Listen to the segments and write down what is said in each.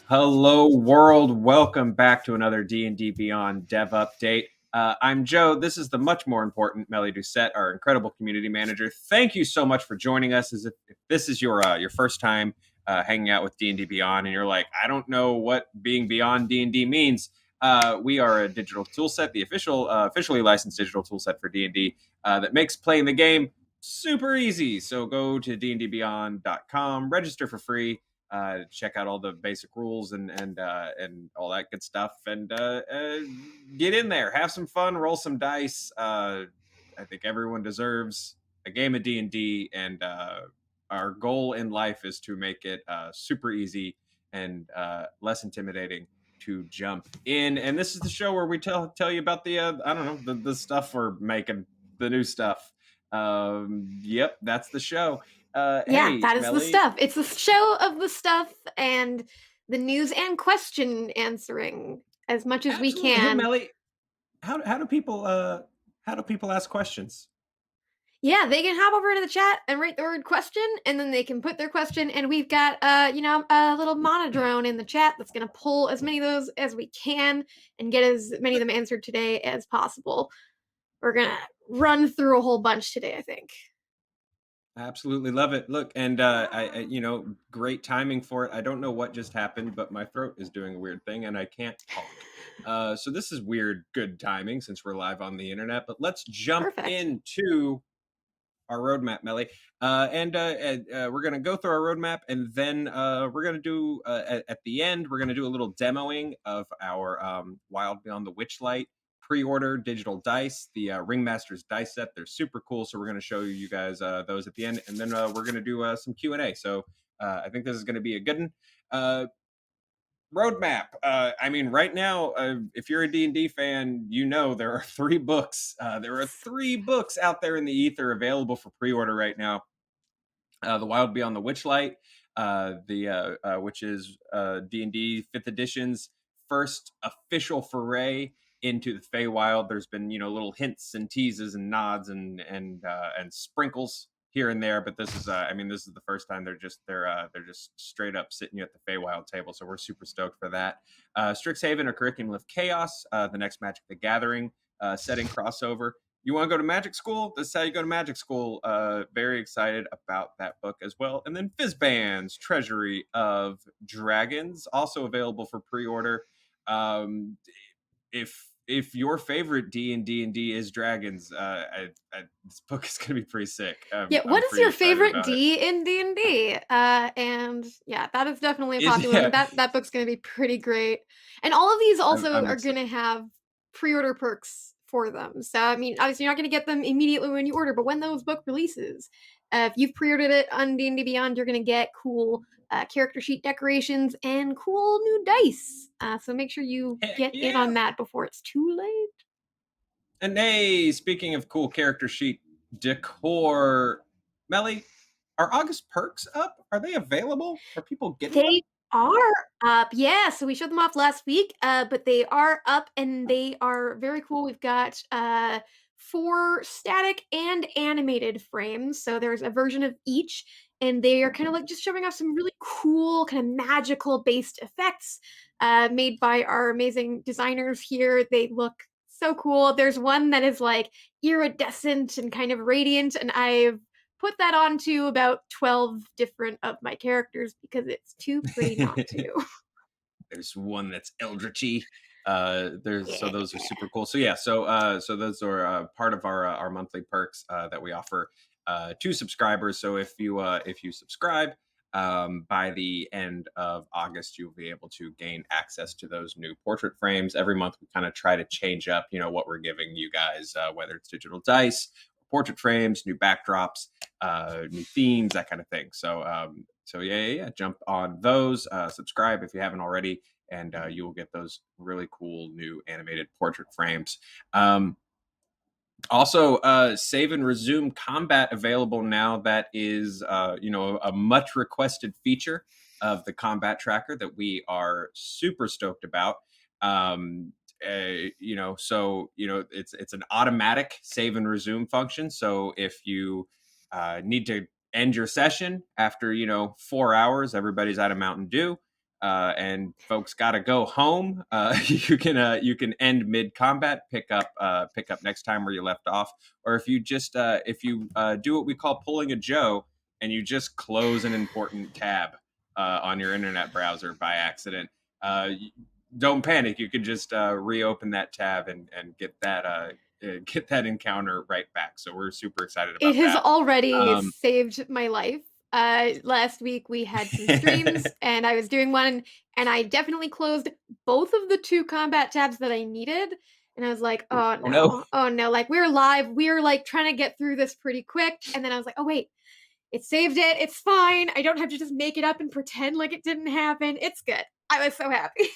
Hello, world. Welcome back to another D&D Beyond dev update. I'm Joe. This is the much more important Mellie Doucette, our incredible community manager. Thank you so much for joining us. If this is your first time hanging out with D&D Beyond, and you're like, I don't know what being beyond D&D means. We are a digital toolset, the officially licensed digital toolset for D&D that makes playing the game super easy. So go to dndbeyond.com, register for free. Check out all the basic rules and all that good stuff, and get in there, have some fun, roll some dice. I think everyone deserves a game of D&D, and our goal in life is to make it super easy and less intimidating to jump in. And this is the show where we tell you about the I don't know, the stuff we're making, the new stuff. Yep, that's the show. Yeah, hey, that is Mellie. the stuff. It's the show of the stuff and the news and question answering as much as Absolutely. we can. Hey, Mellie, how do people ask questions? Yeah, they can hop over into the chat and write the word question, and then they can put their question, and we've got a little monodrone in the chat that's gonna pull as many of those as we can and get as many of them answered today as possible. We're gonna run through a whole bunch today, I think. Absolutely love it. Look, and I great timing for it. I don't know what just happened, but my throat is doing a weird thing and I can't talk. So this is weird, good timing since we're live on the internet. But let's jump Perfect. into our roadmap, Mellie. We're going to go through our roadmap, and then we're going to do, at the end, we're going to do a little demoing of our Wild Beyond The Witchlight pre-order digital dice, the Ringmaster's dice set. They're super cool, so we're going to show you guys those at the end, and then we're going to do some Q&A. So I think this is going to be a good one. Roadmap. I mean, right now, if you're a D&D fan, you know there are 3 books. There are 3 books out there in the ether available for pre-order right now. The Wild Beyond The Witchlight, which is D&D 5th edition's first official foray into the Feywild. There's been little hints and teases and nods and sprinkles here and there, but this is this is the first time they're just straight up sitting you at the Feywild table, so we're super stoked for that. Strixhaven, a Curriculum of Chaos, the next Magic the Gathering setting crossover. You want to go to magic school? This is how you go to magic school. Very excited about that book as well. And then Fizban's Treasury of Dragons, also available for pre-order. If your favorite D&D is dragons, this book is going to be pretty sick. What is your favorite D in D&D? And yeah, that is definitely a popular one. That book's going to be pretty great. And all of these also are going to have pre-order perks for them. So, I mean, obviously you're not going to get them immediately when you order, but when those book releases, if you've pre-ordered it on D&D Beyond, you're going to get cool character sheet decorations and cool new dice. So make sure you get in on that before it's too late. And hey, speaking of cool character sheet decor, Mellie, are August perks up? Are they available? Are people getting them? Are up, yeah. So we showed them off last week, but they are up and they are very cool. We've got 4 static and animated frames. So there's a version of each, and they are kind of like just showing off some really cool, kind of magical based effects made by our amazing designers here. They look so cool. There's one that is like iridescent and kind of radiant, and I've put that onto about 12 different of my characters because it's too pretty not to. There's one that's eldritchy. So those are super cool. So yeah, so those are part of our monthly perks that we offer to subscribers. So if you subscribe by the end of August, you'll be able to gain access to those new portrait frames. Every month we kind of try to change up, what we're giving you guys, whether it's digital dice, portrait frames, new backdrops, new themes, that kind of thing. So yeah. Jump on those. Subscribe if you haven't already, and you will get those really cool new animated portrait frames. Also, save and resume combat available now. That is, a much requested feature of the combat tracker that we are super stoked about. Um, it's an automatic save and resume function. So if you need to end your session after 4 hours, everybody's out of Mountain Dew. And folks got to go home. You can end mid combat, pick up next time where you left off, or if you do what we call pulling a Joe, and you just close an important tab on your internet browser by accident. Don't panic. You can just reopen that tab and get that encounter right back. So we're super excited It about has that. already Um, saved my life. Last week we had some streams and I was doing one and I definitely closed both of the 2 combat tabs that I needed. And I was like, oh oh no. no, oh no, like we're live, we're like trying to get through this pretty quick. And then I was like, oh wait, it saved it, it's fine. I don't have to just make it up and pretend like it didn't happen. It's good. I was so happy.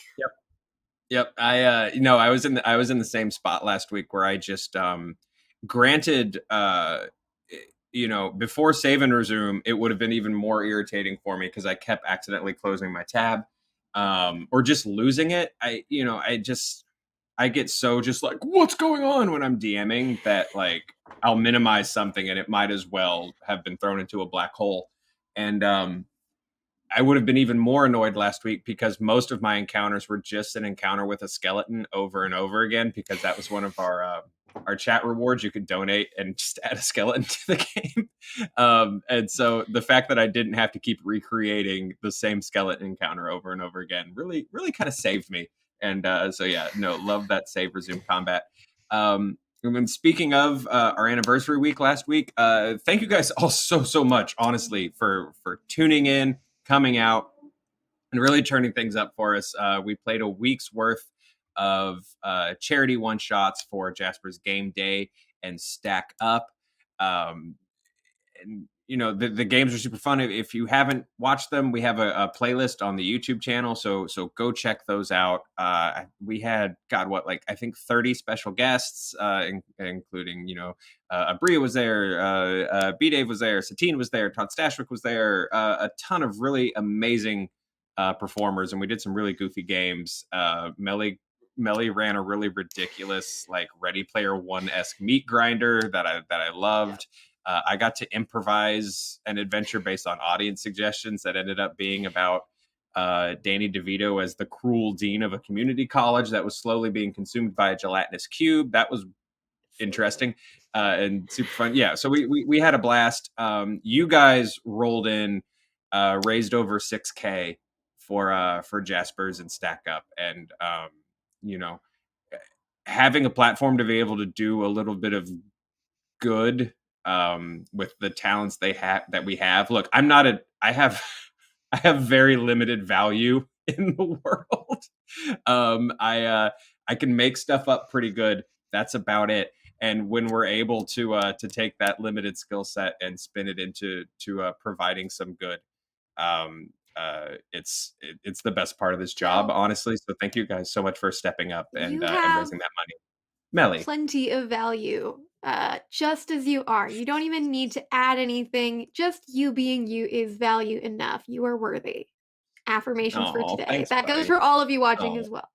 Yep. I was in the same spot last week where I just granted before save and resume, it would have been even more irritating for me because I kept accidentally closing my tab or just losing it. I get so just like, what's going on when I'm DMing, that like I'll minimize something and it might as well have been thrown into a black hole. And I would have been even more annoyed last week because most of my encounters were just an encounter with a skeleton over and over again, because that was one of our chat rewards. You could donate and just add a skeleton to the game. And so the fact that I didn't have to keep recreating the same skeleton encounter over and over again really, really kind of saved me. And so yeah, no, love that save resume combat. And then speaking of our anniversary week last week, thank you guys all so much, honestly, for tuning in, coming out, and really turning things up for us. We played a week's worth of charity one shots for Jasper's Game Day and Stack Up. And the games are super fun. If you haven't watched them, we have a playlist on the YouTube channel, so go check those out. We had I think 30 special guests, including Abria was there, B Dave was there, Satine was there, Todd Stashwick was there, a ton of really amazing performers, and we did some really goofy games. Mellie ran a really ridiculous, like Ready Player One-esque meat grinder that I loved. I got to improvise an adventure based on audience suggestions that ended up being about Danny DeVito as the cruel dean of a community college that was slowly being consumed by a gelatinous cube. That was interesting and super fun. Yeah, so we had a blast. You guys rolled in, raised over 6K for Jaspers and Stack Up, and you know, having a platform to be able to do a little bit of good with the talents that we have. Look, I have I have very limited value in the world. I can make stuff up pretty good. That's about it. And when we're able to take that limited skill set and spin it into providing some good, it's the best part of this job, Joe, honestly. So thank you guys so much for stepping up you and have raising that money. Mellie. plenty of value, just as you are. You don't even need to add anything. Just you being you is value enough. You are worthy. Affirmations for Oh, today. thanks, That goes buddy. for all of you watching Oh, as well.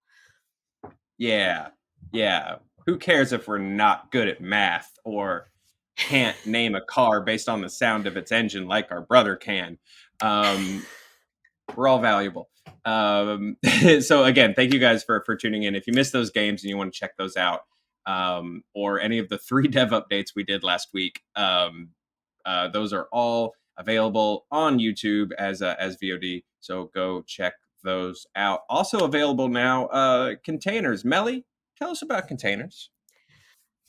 yeah. Yeah. Who cares if we're not good at math or can't name a car based on the sound of its engine like our brother can? Um, we're all valuable. So again, thank you guys for tuning in. If you missed those games and you want to check those out, or any of the 3 dev updates we did last week, those are all available on YouTube as VOD. So go check those out. Also available now, containers. Mellie, tell us about containers.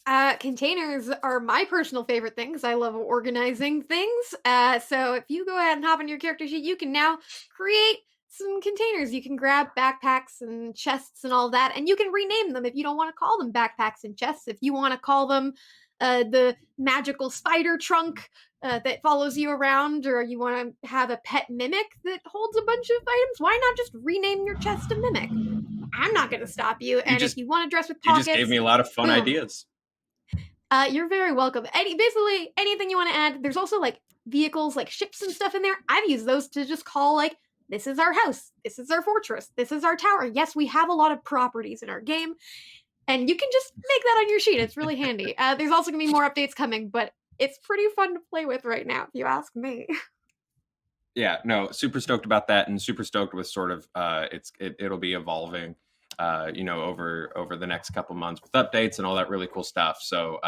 Containers are my personal favorite thing because I love organizing things. So if you go ahead and hop on your character sheet, you can now create some containers. You can grab backpacks and chests and all that, and you can rename them if you don't want to call them backpacks and chests. If you want to call them the magical spider trunk that follows you around, or you want to have a pet mimic that holds a bunch of items, why not just rename your chest to Mimic? I'm not going to stop you. You And if just you want to dress with you just gave pockets, me a lot of fun boom. ideas. You're very welcome. Basically anything you want to add. There's also like vehicles, like ships and stuff in there. I've used those to just call like, this is our house, this is our fortress, this is our tower. Yes, we have a lot of properties in our game, and you can just make that on your sheet. It's really handy. There's also gonna be more updates coming, but it's pretty fun to play with right now, if you ask me. Yeah, no, super stoked about that, and super stoked with sort of it'll be evolving, over the next couple months with updates and all that really cool stuff. So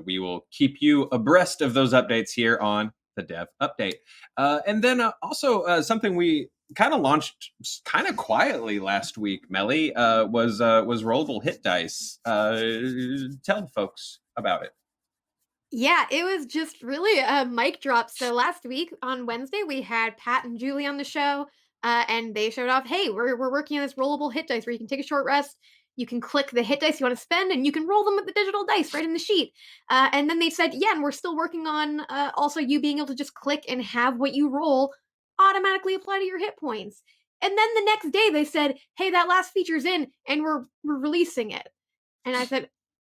we will keep you abreast of those updates here on the Dev Update, and then also something we kind of launched kind of quietly last week, Mellie, was rollable hit dice. Tell folks about it. Yeah, it was just really a mic drop. So last week on Wednesday, we had Pat and Julie on the show, and they showed off, hey, we're working on this rollable hit dice where you can take a short rest. You can click the hit dice you want to spend, and you can roll them with the digital dice right in the sheet. And then they said, yeah, and we're still working on also you being able to just click and have what you roll automatically apply to your hit points. And then the next day they said, hey, that last feature's in, and we're releasing it. And I said,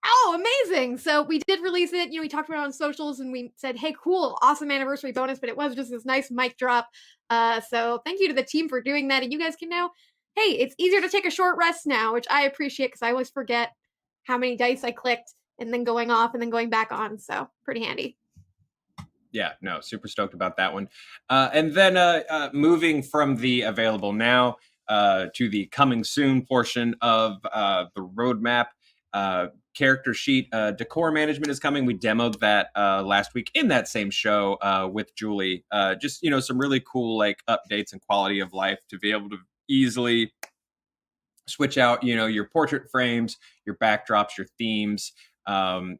oh, amazing. So we did release it. We talked about it on socials and we said, hey, cool, awesome anniversary bonus, but it was just this nice mic drop. So thank you to the team for doing that. And you guys can know, hey, it's easier to take a short rest now, which I appreciate because I always forget how many dice I clicked and then going off and then going back on. So pretty handy. Yeah, no, super stoked about that one. And then moving from the available now to the coming soon portion of the roadmap. Character sheet decor management is coming. We demoed that last week in that same show with Julie. Just some really cool like updates and quality of life to be able to easily switch out your portrait frames, your backdrops, your themes,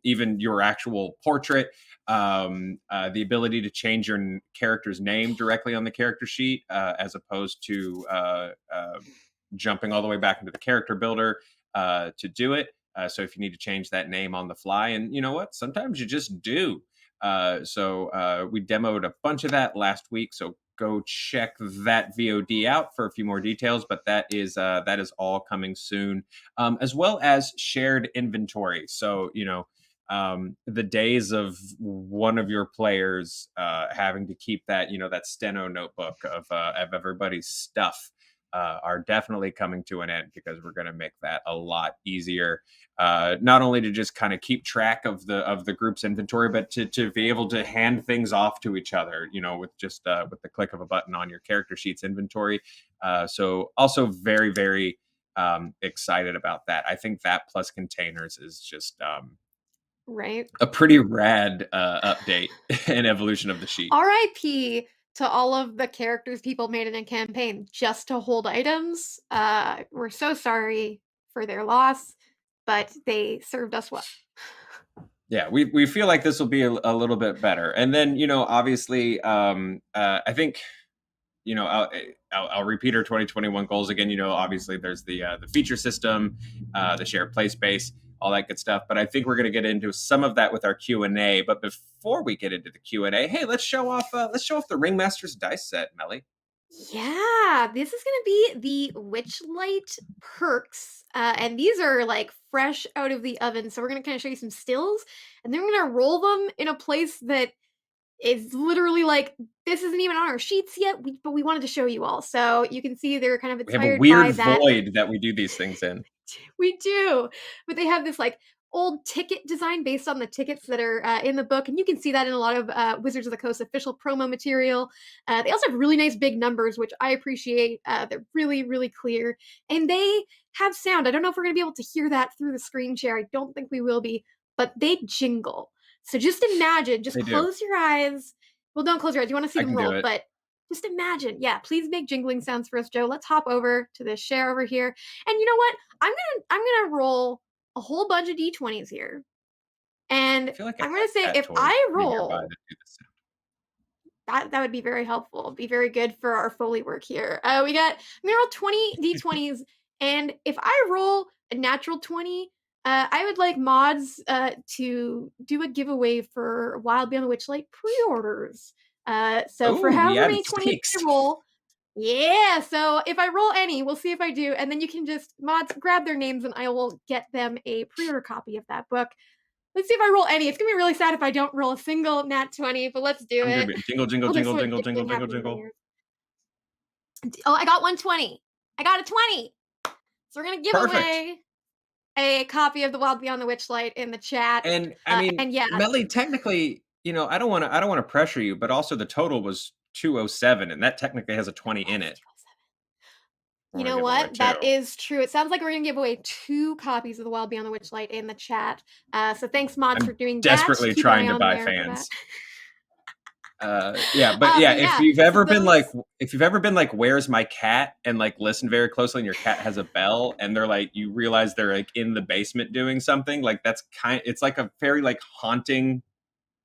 even your actual portrait. The ability to change your character's name directly on the character sheet as opposed to jumping all the way back into the character builder to do it. So if you need to change that name on the fly, and you know what, sometimes you just do. So we demoed a bunch of that last week. So go check that VOD out for a few more details. But that is all coming soon, as well as shared inventory. So the days of one of your players having to keep that that steno notebook of everybody's stuff are definitely coming to an end, because we're going to make that a lot easier, not only to just kind of keep track of the group's inventory, but to be able to hand things off to each other, with just with the click of a button on your character sheet's inventory. So also very, very excited about that. I think that plus containers is just Right. a pretty rad update and evolution of the sheet. RIP to all of the characters people made in a campaign just to hold items. We're so sorry for their loss, but they served us well. Yeah, we feel like this will be a little bit better. And then obviously I think I'll repeat our 2021 goals again. Obviously there's the feature system, the shared play space, all that good stuff. But I think we're going to get into some of that with our Q&A. But before we get into the Q&A, hey, let's show off the Ringmaster's dice set, Mellie. Yeah, this is gonna be the Witchlight perks, and these are like fresh out of the oven. So we're gonna kind of show you some stills, and then we're gonna roll them in a place that is literally like this isn't even on our sheets yet, but we wanted to show you all, so you can see they're kind of We have a inspired by weird that. void that we do these things in. We do, but they have this like old ticket design based on the tickets that are in the book, and you can see that in a lot of Wizards of the Coast official promo material. They also have really nice big numbers, which I appreciate. They're really, really clear, and they have sound. I don't know if we're going to be able to hear that through the screen share. I don't think we will be, but they jingle. So just imagine, just They do. close your eyes. Well, don't close your eyes. You want to see I them can do roll, it. but just imagine. Yeah, please make jingling sounds for us, Joe. Let's hop over to the share over here. And you know what? I'm gonna roll a whole bunch of d20s here, and I feel like I I'm gonna have say cat if toys I pretty nearby roll, that do this. that would be very helpful. Be very good for our Foley work here. I'm gonna roll 20 d20s, and if I roll a natural 20, I would like mods to do a giveaway for Wild Beyond The Witchlight pre-orders. So for Oh, we however added many 20 stakes. I roll, yeah. So if I roll any, we'll see if I do, and then you can just mods grab their names, and I will get them a pre-order copy of that book. Let's see if I roll any. It's gonna be really sad if I don't roll a single nat 20, but let's do I'm gonna it. be jingle, jingle, Oh, there's jingle, so much jingle, jingle, gifting jingle, happening in my jingle. ears. Oh, I got 120. I got a 20. So we're gonna give Perfect. away a copy of The Wild Beyond the Witchlight in the chat. And I mean, And yeah, Melly, technically, I don't want to pressure you, but also the total was 207, and that technically has a 20 in it. I you want to know give away what? two. That is true. It sounds like we're gonna give away 2 copies of The Wild Beyond the Witchlight in the chat. So thanks, mods, for I'm doing that. desperately Keep an eye trying to on buy there for that. fans. Yeah, but yeah, But yeah, so those. if you've ever been like, "Where's my cat?" and like listen very closely, and your cat has a bell, and they're like, you realize they're like in the basement doing something. Like it's like a very like haunting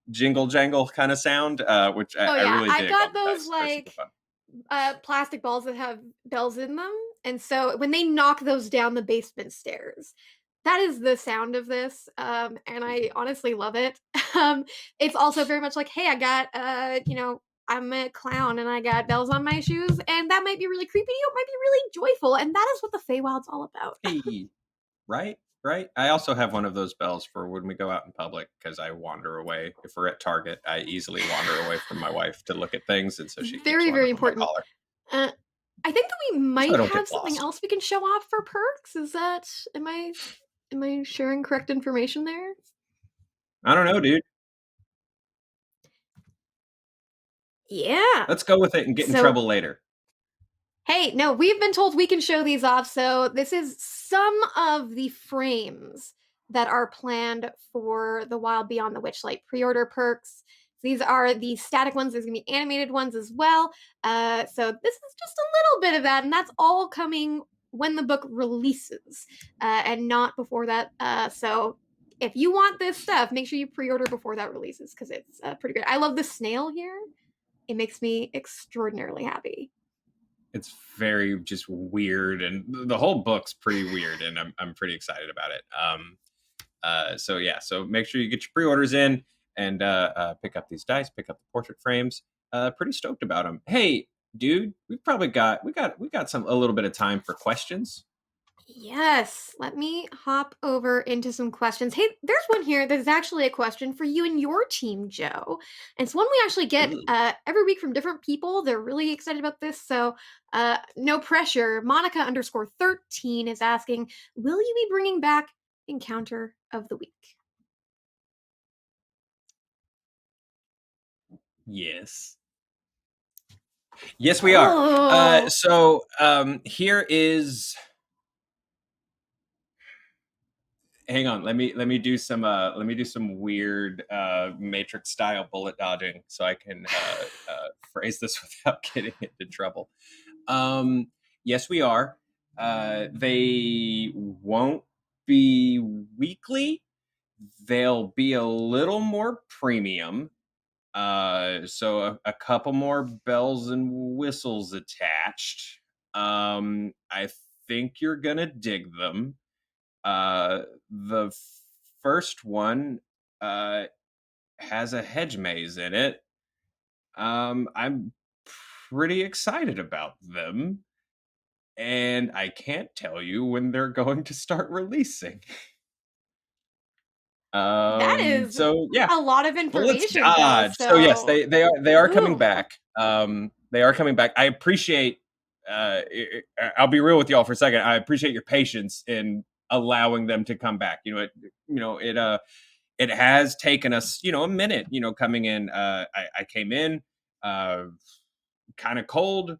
jingle jangle kind of sound, which Oh I yeah, really I've dig on got the those dice. They're super like fun. plastic balls that have bells in them, and so when they knock those down the basement stairs, that is the sound of this, and I honestly love it. Um, it's also very much like, hey, I got I'm a clown and I got bells on my shoes, and that might be really creepy. It might be really joyful, and that is what the Feywild's all about. Hey, right, right. I also have one of those bells for when we go out in public because I wander away. If we're at Target, I easily wander away from my wife to look at things, and so she keeps Very, one very on my important. collar, Uh, I think that we so I might don't get have something lost. else we can show off for perks. Is that am I sharing correct information there? I don't know, dude. Yeah. Let's go with it and get in So, trouble later. hey, no, we've been told we can show these off. So, this is some of the frames that are planned for the Wild Beyond the Witchlight pre order perks. These are the static ones. There's going to be animated ones as well. So, this is just a little bit of that, and that's all coming when the book releases and not before that. So, if you want this stuff, make sure you pre order before that releases because it's pretty good. I love the snail here. It makes me extraordinarily happy. It's very just weird, and the whole book's pretty weird, and I'm pretty excited about it. So yeah, so make sure you get your pre-orders in and pick up these dice, pick up the portrait frames. Pretty stoked about them. Hey, dude, we got some a little bit of time for questions. Yes, let me hop over into some questions. Hey, there's one here that is actually a question for you and your team, Joe. And it's one we actually get Ooh. every week from different people. They're really excited about this, so no pressure. Monica underscore 13 is asking, will you be bringing back Encounter of the Week? Yes. Yes, we are. Oh, Here is. Hang on. Let me do some weird Matrix style bullet dodging so I can phrase this without getting into trouble. Yes, we are. They won't be weekly. They'll be a little more premium. So a couple more bells and whistles attached. I think you're gonna dig them. The first one uh, has a hedge maze in it. I'm pretty excited about them, and I can't tell you when they're going to start releasing. that is So yeah, a lot of bullets information, Joe. dodge. So yes, So, they are coming ooh. back. They are coming back. I appreciate. I'll be real with y'all for a second. I appreciate your patience in allowing them to come back. It has taken us a minute. Coming in. I came in kind of cold.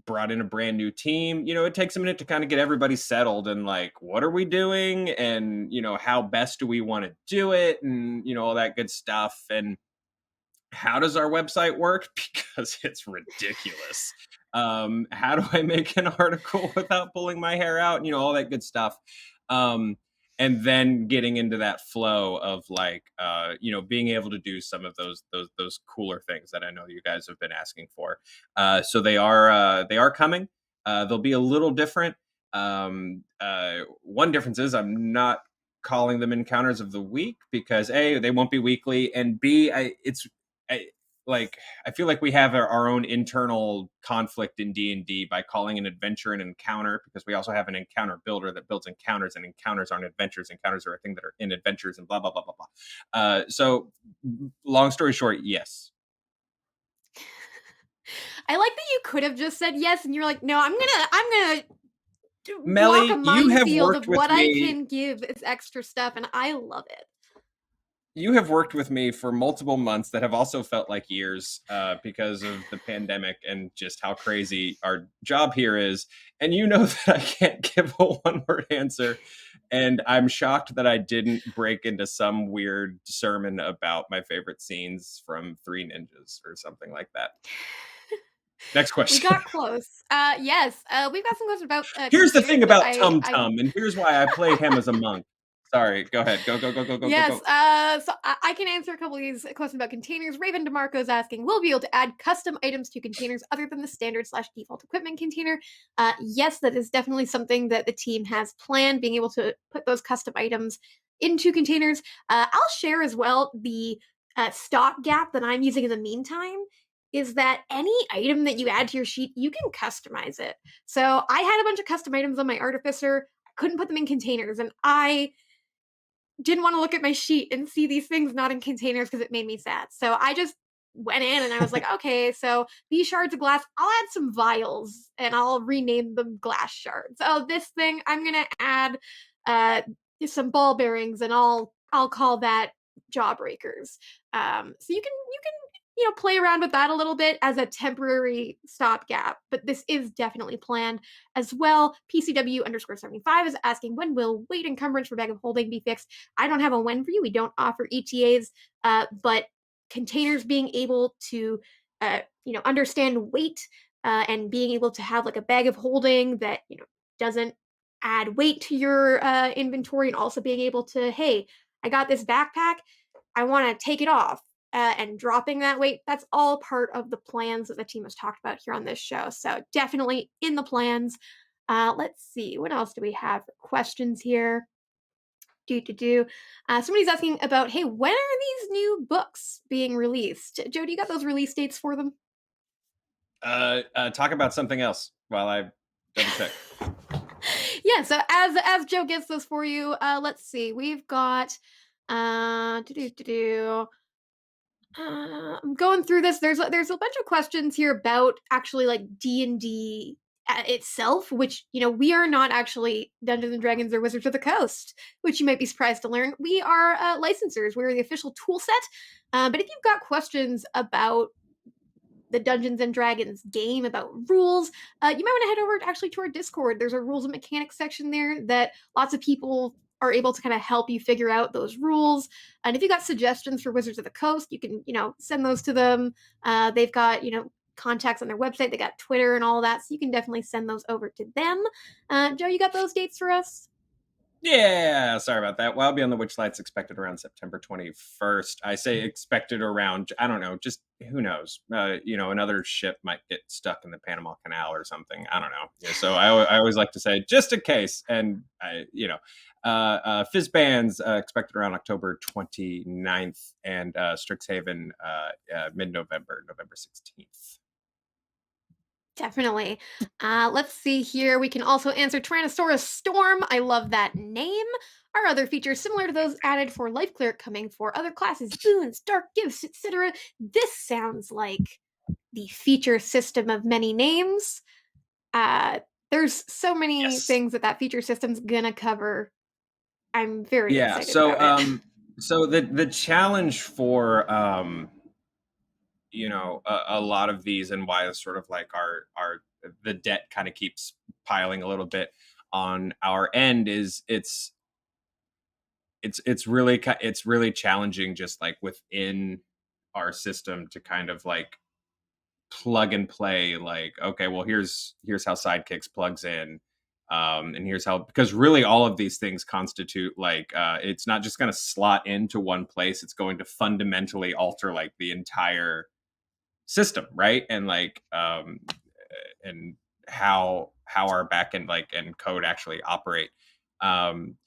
Brought in a brand new team. It takes a minute to kind of get everybody settled and like, what are we doing? And, how best do we want to do it? And, all that good stuff. And how does our website work? Because it's ridiculous. How do I make an article without pulling my hair out? All that good stuff. Um, and then getting into that flow of like, being able to do some of those cooler things that I know you guys have been asking for. So they are coming. They'll be a little different. One difference is I'm not calling them encounters of the week because A, they won't be weekly, and B, I like I feel like we have our own internal conflict in D&D by calling an adventure an encounter because we also have an encounter builder that builds encounters, and encounters aren't adventures. Encounters are a thing that are in adventures and blah blah blah blah blah. So long story short, yes. I like that you could have just said yes, and you're like, no, I'm gonna walk a Mellie, you have minefield worked of with what I me. can give as extra stuff, and I love it. You have worked with me for multiple months that have also felt like years because of the pandemic and just how crazy our job here is. And you know that I can't give a one word answer. And I'm shocked that I didn't break into some weird sermon about my favorite scenes from Three Ninjas or something like that. Next We question. got close. Yes, we've got some questions about Here's the containers thing that about I Tum I Tum, and here's why I played him as a monk. Sorry, go ahead. Go, go, go, go, go, go, Yes, go. so I can answer a couple of these questions about containers. Raven DeMarco is asking, will we be able to add custom items to containers other than the standard slash default equipment container? Yes, that is definitely something that the team has planned, being able to put those custom items into containers. I'll share as well the stock gap that I'm using in the meantime is that any item that you add to your sheet, you can customize it. So I had a bunch of custom items on my Artificer. I couldn't put them in containers, and I didn't want to look at my sheet and see these things not in containers because it made me sad. So I just went in and I was like, okay, so these shards of glass, I'll add some vials and I'll rename them glass shards. Oh, this thing, I'm gonna add uh some ball bearings and I'll call that jawbreakers. So you can play around with that a little bit as a temporary stopgap, but this is definitely planned as well. PCW_75 is asking, when will weight encumbrance for bag of holding be fixed? I don't have a when for you. We don't offer ETAs, but containers being able to, understand weight and being able to have like a bag of holding that doesn't add weight to your inventory, and also being able to, hey, I got this backpack. I want to take it off. And dropping that weight, that's all part of the plans that the team has talked about here on this show. So definitely in the plans. Let's see, what else do we have for questions here? Do. Somebody's asking about, hey, when are these new books being released? Joe, do you got those release dates for them? Talk about something else while I double check. Yeah, so as Joe gets those for you, let's see. We've got I'm going through this. There's a bunch of questions here about actually like D&D itself, which we are not actually Dungeons and Dragons or Wizards of the Coast, which you might be surprised to learn. We are licensors. We're the official toolset. But if you've got questions about the Dungeons and Dragons game, about rules, you might want to head over actually to our Discord. There's a rules and mechanics section there that lots of people are able to kind of help you figure out those rules. And if you got suggestions for Wizards of the Coast, you can, send those to them. They've got, contacts on their website. They got Twitter and all that. So you can definitely send those over to them. Joe, you got those dates for us? Yeah, sorry about that. Wild Beyond The Witchlight's expected around September 21st. I say expected around, I don't know, just who knows? Another ship might get stuck in the Panama Canal or something. I don't know. Yeah, so I always like to say just in case. And, Fizz Bands expected around October 29th, and Strixhaven mid-November, November 16th. Definitely. Let's see here. We can also answer Tyrannosaurus Storm. I love that name. Are other features similar to those added for Life Cleric coming for other classes, boons, dark gifts, etc.? This sounds like the feature system of many names. There's so many Yes. things that feature system's gonna cover. I'm very Yeah. excited about it. So the challenge for a lot of these, and why it's sort of like our the debt kind of keeps piling a little bit on our end is it's really challenging just like within our system to kind of like plug and play, like, okay, well, here's how sidekicks plugs in, and here's how, because really all of these things constitute like it's not just going to slot into one place, it's going to fundamentally alter like the entire system, right? And like and how our backend like and code actually operate. um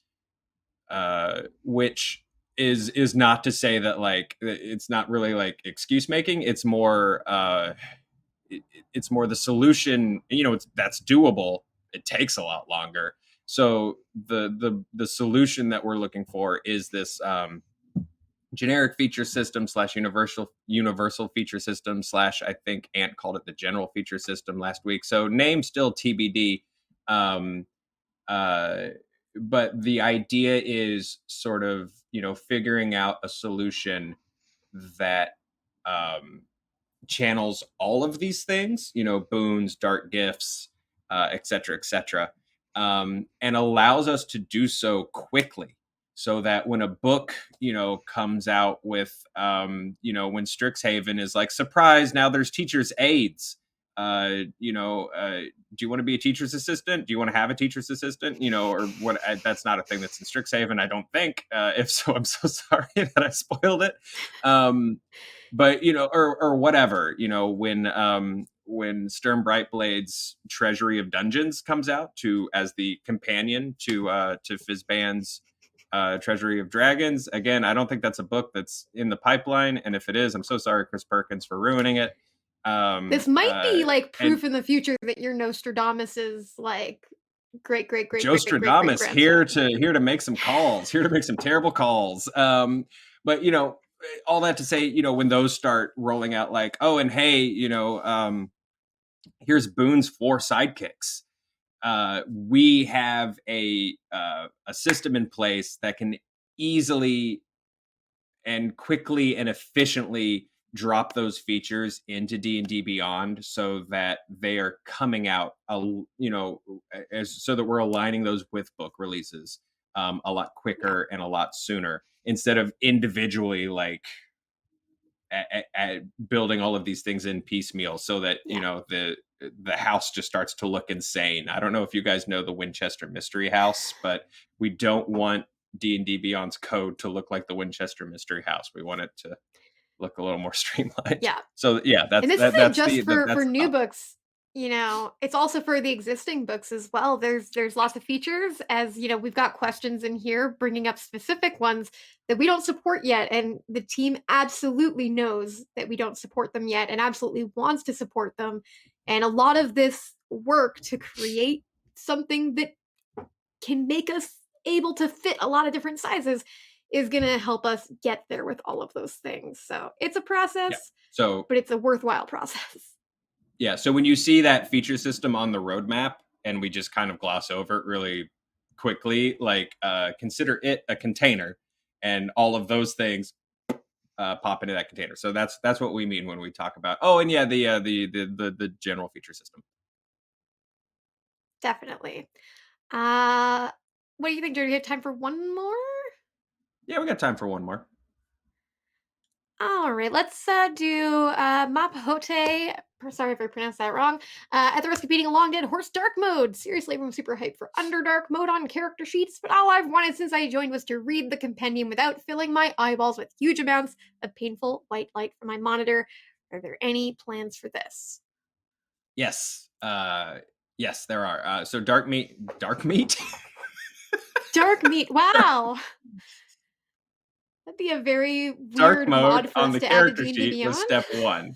which is not to say that like it's not really like excuse making. It's more it's more the solution. That's doable. It takes a lot longer. So the solution that we're looking for is this generic feature system slash universal feature system slash, I think Ant called it the general feature system last week. So name still TBD. Um, uh, but the idea is sort of figuring out a solution that channels all of these things, boons, dark gifts, et cetera, et cetera, and allows us to do so quickly. So that when a book, comes out with, when Strixhaven is like, surprise, now there's teachers' aides. Do you want to be a teacher's assistant? Do you want to have a teacher's assistant? Or what? That's not a thing that's in Strixhaven, I don't think. If so, I'm so sorry that I spoiled it. But or whatever, when Sturm Brightblade's Treasury of Dungeons comes out as the companion to Fizban's Treasury of Dragons. Again, I don't think that's a book that's in the pipeline, and if it is, I'm so sorry, Chris Perkins, for ruining it. This might be like proof in the future that you're Nostradamus's like great Joe Stradamus here to make some calls, here to make some terrible calls. But all that to say, when those start rolling out, like, oh, and hey, here's Boone's 4 sidekicks. We have a system in place that can easily and quickly and efficiently drop those features into D&D Beyond so that they are coming out, so that we're aligning those with book releases a lot quicker and a lot sooner, instead of individually like building all of these things in piecemeal, so that the house just starts to look insane. I don't know if you guys know the Winchester Mystery House, but we don't want D&D Beyond's code to look like the Winchester Mystery House. We want it to look a little more streamlined. Yeah. So yeah, and this isn't just for new books. It's also for the existing books as well. There's lots of features, as we've got questions in here bringing up specific ones that we don't support yet, and the team absolutely knows that we don't support them yet and absolutely wants to support them. And a lot of this work to create something that can make us able to fit a lot of different sizes is going to help us get there with all of those things. So it's a process, but it's a worthwhile process. Yeah. So when you see that feature system on the roadmap and we just kind of gloss over it really quickly, like consider it a container, and all of those things pop into that container. So that's what we mean when we talk about, the general feature system. Definitely. What do you think, Joe? Do you have time for one more? Yeah, we got time for one more. All right, let's do Mapahote. Sorry if I pronounced that wrong. At the risk of beating a long dead horse, dark mode. Seriously, everyone's super hyped for Underdark mode on character sheets, but all I've wanted since I joined was to read the compendium without filling my eyeballs with huge amounts of painful white light from my monitor. Are there any plans for this? Yes. Yes, there are. So dark meat. Dark meat? Dark meat. Wow. That'd be a very weird dark mode mod for on us the to character add sheet was step 1.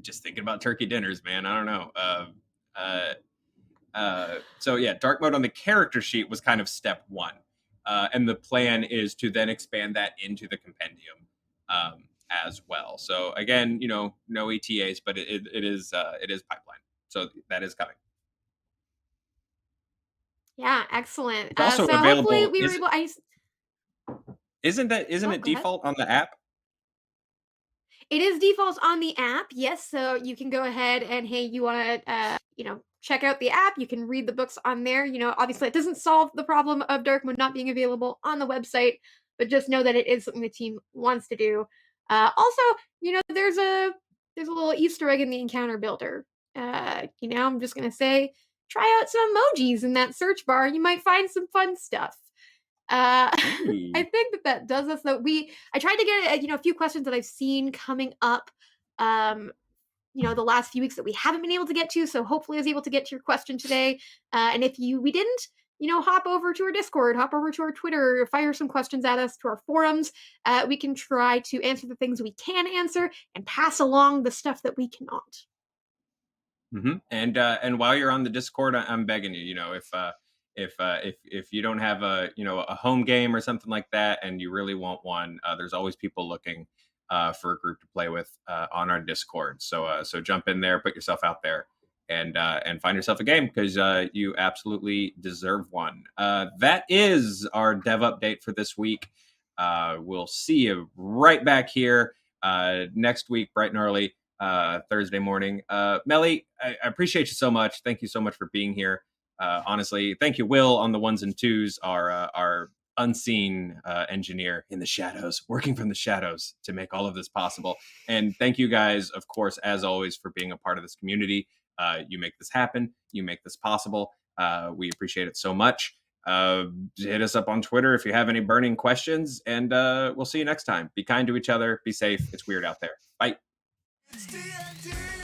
Just thinking about turkey dinners, man. I don't know. So yeah, dark mode on the character sheet was kind of step 1. And the plan is to then expand that into the compendium as well. So again, no ETAs, but it is pipeline. So that is coming. Yeah, excellent. It's also so available. Hopefully we were able. Isn't it default on the app? It is default on the app, yes. So you can go ahead and, hey, you want to, check out the app. You can read the books on there. Obviously, it doesn't solve the problem of dark mode not being available on the website, but just know that it is something the team wants to do. Also, there's a little Easter egg in the encounter builder. I'm just gonna say, try out some emojis in that search bar. You might find some fun stuff. I think that does us. Though I tried to get a few questions that I've seen coming up the last few weeks that we haven't been able to get to. So hopefully I was able to get to your question today. And if we didn't, hop over to our Discord, hop over to our Twitter, fire some questions at us to our forums. We can try to answer the things we can answer and pass along the stuff that we cannot. And while you're on the Discord, I'm begging you. If you don't have a home game or something like that, and you really want one, there's always people looking for a group to play with on our Discord. So jump in there, put yourself out there, and find yourself a game, because you absolutely deserve one. That is our dev update for this week. We'll see you right back here next week, bright and early. Thursday morning. Mellie, I appreciate you so much. Thank you so much for being here. Honestly, thank you, Will, on the ones and twos, our unseen engineer in the shadows, working from the shadows to make all of this possible. And thank you guys, of course, as always, for being a part of this community. You make this happen. You make this possible. We appreciate it so much. Hit us up on Twitter if you have any burning questions, and we'll see you next time. Be kind to each other. Be safe. It's weird out there. Bye. It's D&D.